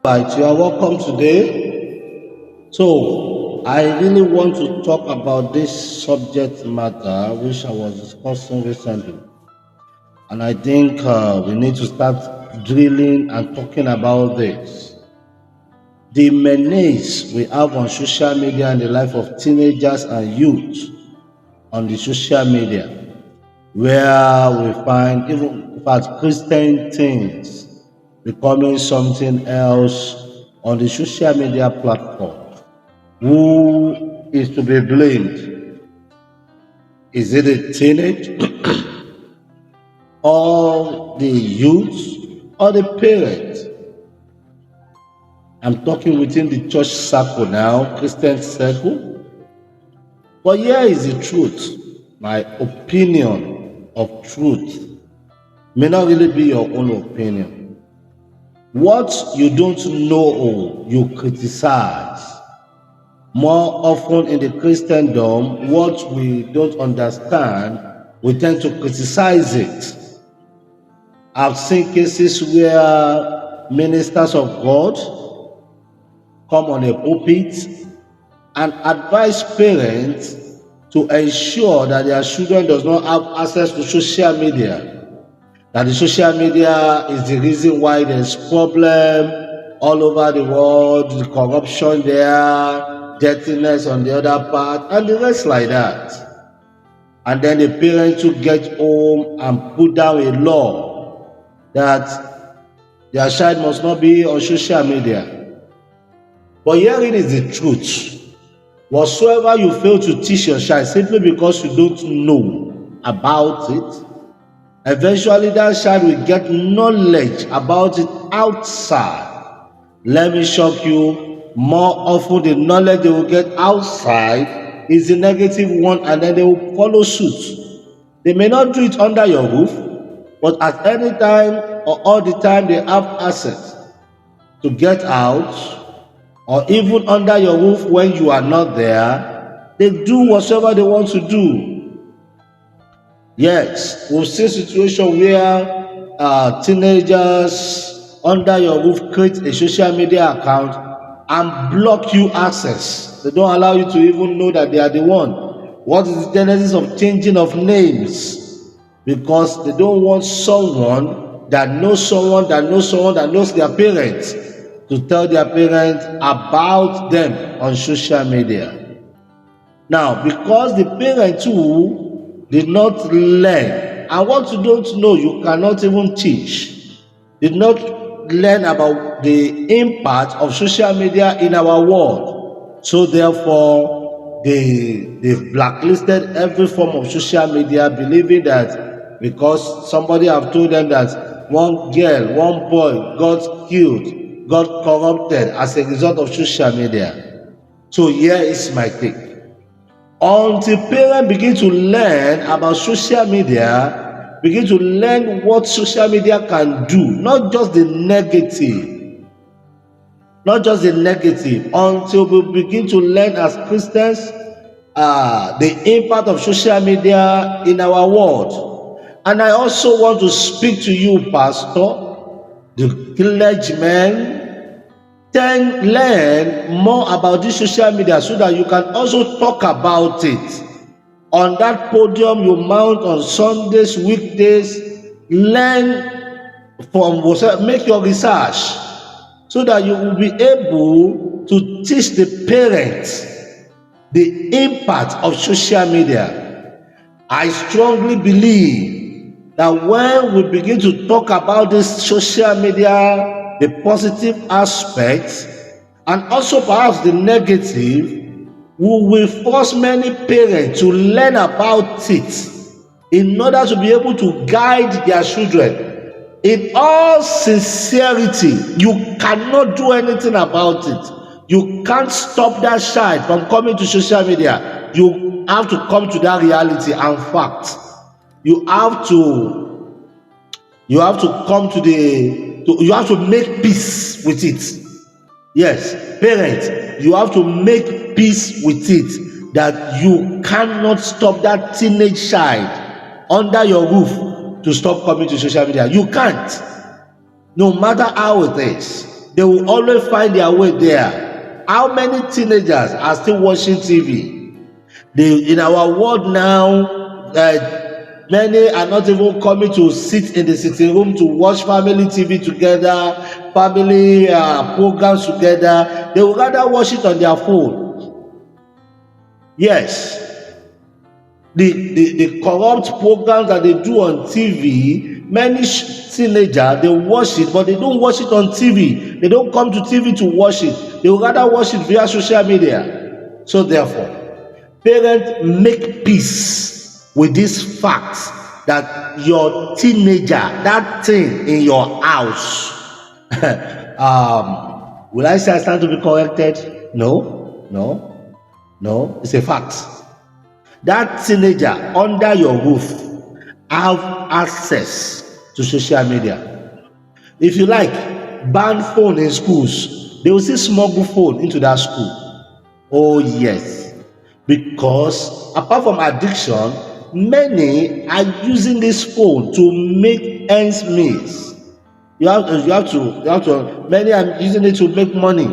Right, you are welcome today. So, I really want to talk about this subject matter which I was discussing recently. And I think we need to start drilling and talking about this. The menace we have on social media in the life of teenagers and youth on the social media, where we find even in fact Christian things becoming something else on the social media platform. Who is to be blamed? Is it the teenage or the youth or the parents? I'm talking within the church circle now, Christian circle. But here is the truth. My opinion of truth may not really be your own opinion. What you don't know, you criticize. More often in the Christendom, what we don't understand, we tend to criticize it. I've seen cases where ministers of God come on a pulpit and advise parents to ensure that their children does not have access to social media, that the social media is the reason why there's problem all over the world, the corruption there, dirtiness on the other part, and the rest like that. And then the parents will get home and put down a law that their child must not be on social media. But herein is the truth. Whatsoever you fail to teach your child simply because you don't know about it, eventually that child will get knowledge about it outside. Let me shock you, more often the knowledge they will get outside is the negative one, and then they will follow suit. They may not do it under your roof, but at any time or all the time they have access to get out, or even under your roof when you are not there, they do whatever they want to do. Yes, we've seen situations where teenagers under your roof create a social media account and block you access. They don't allow you to even know that they are the one. What is the genesis of changing of names? Because they don't want someone that knows someone that knows someone that knows their parents to tell their parents about them on social media. Now, because the parents too did not learn, and what you don't know, you cannot even teach, did not learn about the impact of social media in our world. So therefore, they've blacklisted every form of social media, believing that because somebody have told them that one girl, one boy got killed, got corrupted as a result of social media. So here is my take. Until parents begin to learn about social media, begin to learn what social media can do, not just the negative, until we begin to learn as Christians the impact of social media in our world. And I also want to speak to you, Pastor, the clergymen, then learn more about this social media so that you can also talk about it on that podium you mount on Sundays, weekdays. Learn from yourself, make your research so that you will be able to teach the parents the impact of social media. I strongly believe that when we begin to talk about this social media, the positive aspects, and also perhaps the negative, we will force many parents to learn about it in order to be able to guide their children. In all sincerity, you cannot do anything about it. You can't stop that child from coming to social media. You have to come to that reality and fact. You have to come to you have to make peace with it. Yes, parents, you have to make peace with it, that you cannot stop that teenage child under your roof to stop coming to social media. You can't, no matter how it is. they will always find their way there. How many teenagers are still watching TV? In our world now, many are not even coming to sit in the sitting room to watch family TV together, family programs together. They would rather watch it on their phone. Yes. The corrupt programs that they do on TV, many teenagers, they watch it, but they don't watch it on TV. They don't come to TV to watch it. They would rather watch it via social media. So therefore, parents, make peace with this fact that your teenager, that thing in your house, will I say I stand to be corrected? No, it's a fact. That teenager under your roof have access to social media. If you like, ban phone in schools. They will still smuggle phone into that school. Oh yes, because apart from addiction, many are using this phone to make ends meet. You have to. Many are using it to make money.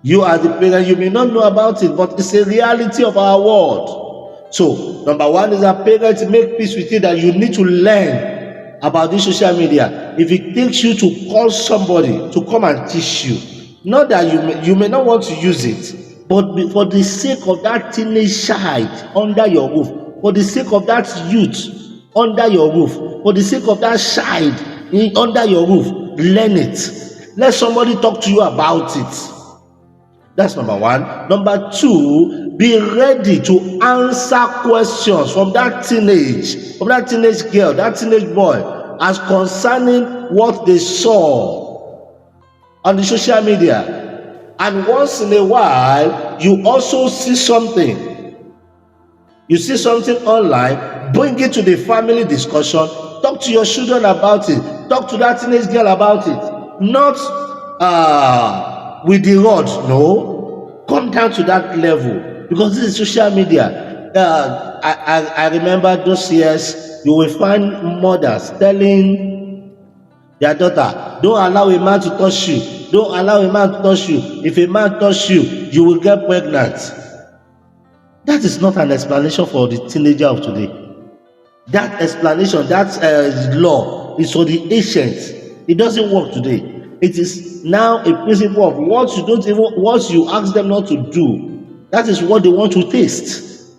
You as the parent, you may not know about it, but it's a reality of our world. So, number one is that parents make peace with it, that you need to learn about this social media. If it takes you to call somebody to come and teach you, not that you may not want to use it, but for the sake of that teenage child under your roof, for the sake of that youth under your roof, for the sake of that child under your roof, learn it. Let somebody talk to you about it. That's number one. Number two, be ready to answer questions from that teenage girl, that teenage boy, as concerning what they saw on the social media. And once in a while, you also see something. You see something online, bring it to the family discussion, talk to your children about it, talk to that teenage girl about it. Not with the rod, no. Come down to that level, because this is social media. I remember those years, you will find mothers telling their daughter, don't allow a man to touch you, don't allow a man to touch you. If a man touch you, you will get pregnant. That is not an explanation for the teenager of today. That explanation, that law is for the ancients. It doesn't work today. It is now a principle of what you ask them not to do, that is what they want to taste.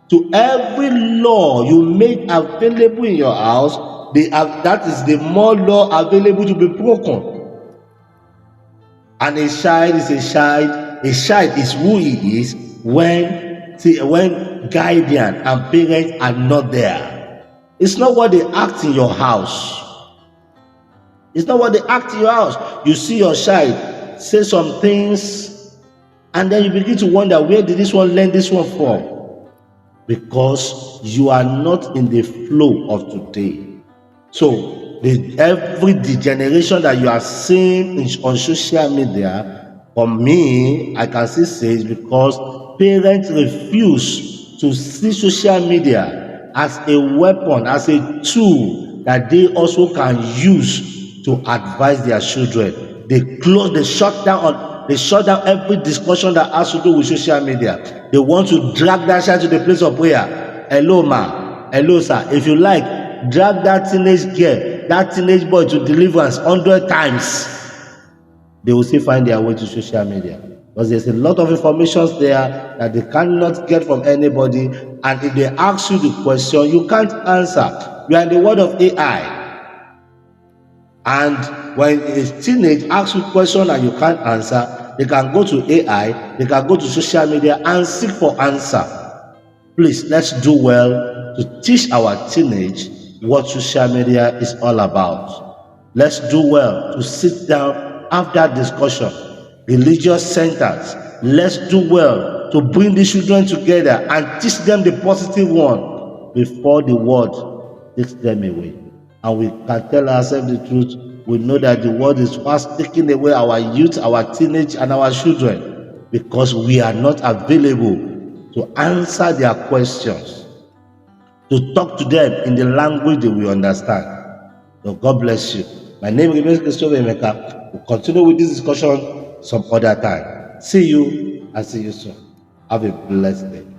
To every law you make available in your house, that is the more law available to be broken. And a child is a child. A child is who he is when guardian and parents are not there. It's not what they act in your house. It's not what they act in your house. You see your child say some things, and then you begin to wonder, where did this one learn this one from? Because you are not in the flow of today. So every degeneration that you are seeing on social media, for me, I can still say it's because parents refuse to see social media as a weapon, as a tool that they also can use to advise their children. They shut down every discussion that has to do with social media. They want to drag that child to the place of prayer. Hello ma, hello sir, if you like, drag that teenage girl, that teenage boy to deliverance 100 times. They will still find their way to social media, because there's a lot of information there that they cannot get from anybody. And if they ask you the question, you can't answer. You are in the world of AI. And when a teenage asks you a question and you can't answer, they can go to AI, they can go to social media and seek for answer. Please, let's do well to teach our teenage what social media is all about. Let's do well to sit down, have that discussion. Religious centers, let's do well to bring the children together and teach them the positive one before the world takes them away. And we can tell ourselves the truth. We know that the world is fast taking away our youth, our teenage, and our children, because we are not available to answer their questions, to talk to them in the language they will understand. So God bless you. My name remains Christopher Emeka. We'll continue with this discussion some other time. See you and see you soon. Have a blessed day.